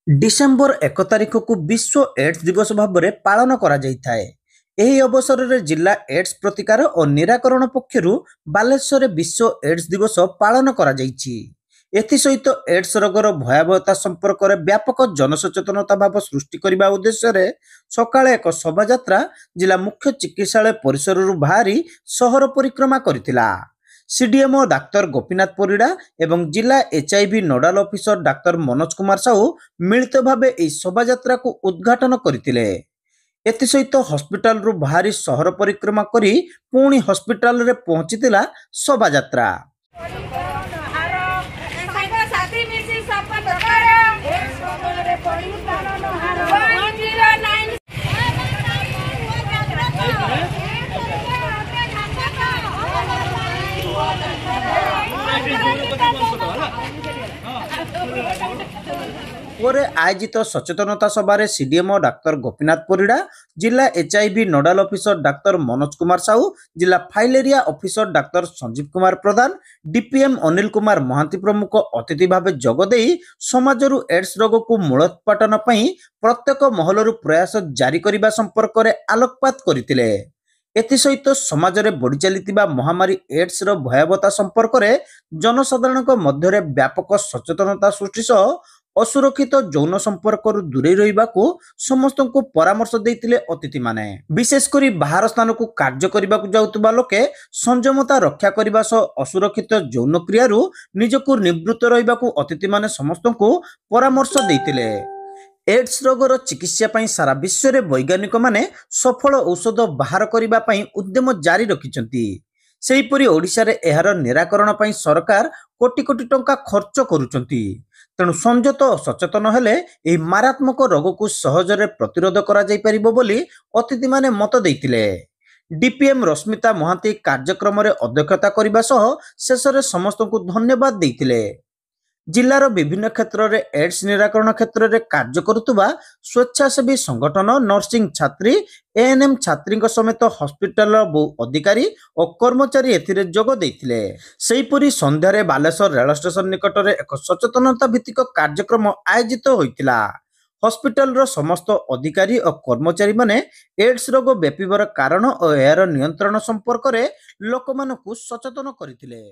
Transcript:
December 1 तारिख को विश्व एड्स दिवस भाव में पालन करा जाइथाए। एही अवसर में जिला एड्स प्रतिकार और निराकरण पक्षरु बालेश्वर विश्व एड्स दिवस पालन करा जाइछि। एथिसहित एड्स रोगर भयावहता संपर्क में व्यापक जनसचेतनता भाव सृष्टि करने उद्देश्य सकाळे एक शोभायात्रा जिला मुख्य चिकित्सालय परिसर बाहरी सहर परिक्रमा करथिला। सीडीएमओ डाक्तर गोपीनाथ परिड़ा एवं जिला HIV nodal officer doctor Manoj Kumar Sahu मिलित भावे एही शोभायात्रा को उद्घाटन करथिले। एथिसहित हॉस्पिटल रु बाहरी सहर परिक्रमा करी पुणी हॉस्पिटल रे पहुंचीतिला शोभायात्रा। आयोजित सचेतनता सभा सीडीएमओ डाक्तर गोपीनाथ परिड़ा, जिला HIV nodal officer doctor Manoj Kumar Sahu, जिला filaria officer doctor Sanjeev Kumar Pradhan, DPM Anil Kumar Mohanty प्रमुख अतिथि भाव जोगदे समाजरू एड्स रोग को मूलोत्पाटन पई प्रत्येक महलरू प्रयास जारी करने संपर्क में आलोकपात करथिले। एथिसहित समाज में बढ़ी चली महामारी एड्स रो भयावहता संपर्क में जनसाधारण मध्य व्यापक सचेतनता सृष्टि सह असुरक्षित यौन संपर्क दूरे रहिबा को समस्त को परामर्श देइतिले अतिथि माने। विशेषकर बाहर स्थान को कार्य करने को जाउतबा लोके संयमता रक्षा करने सह असुरक्षित यौन क्रियारू निजको निवृत्त रहिबा को अतिथि माने समस्त को परामर्श देइतिले। एड्स रोगर चिकित्सा पई सारा विश्व रे वैज्ञानिक माने सफल औषध बाहर करबा पई उद्यम जारी रखिचंती। सेहीपरि ओडिशा रे एहार निराकरण पई सरकार कोटी कोटी टंका खर्च करूचंती। तेणु संयत और सचेतन हेले एही मारात्मक रोग को सहजरे प्रतिरोध करा जाई परिबो बोली अतिथि माने मत देइतिले। डीपीएम रश्मिता महांती कार्यक्रम रे अध्यक्षता करिबा सह शेषरे समस्त को धन्यवाद देइतिले। जिलार विभिन्न क्षेत्र में एड्स निराकरण क्षेत्र में कार्य करुवा स्वेच्छासेवी संगठन, नर्सिंग छात्री, एएनएम छात्री समेत हॉस्पिटल बहु अधिकारी और कर्मचारी एथिरे जोग देइथिले। सेहीपरि संध्यारे बालेश्वर रेल स्टेशन निकट में एक सचेतनता भित्तिक कार्यक्रम आयोजित होइतिला। हॉस्पिटल रो समस्त अधिकारी और कर्मचारी माने एड्स रोग व्यापिबार कारण और एहार नियंत्रण संपर्क में लोकमानकु सचेतन करथिले।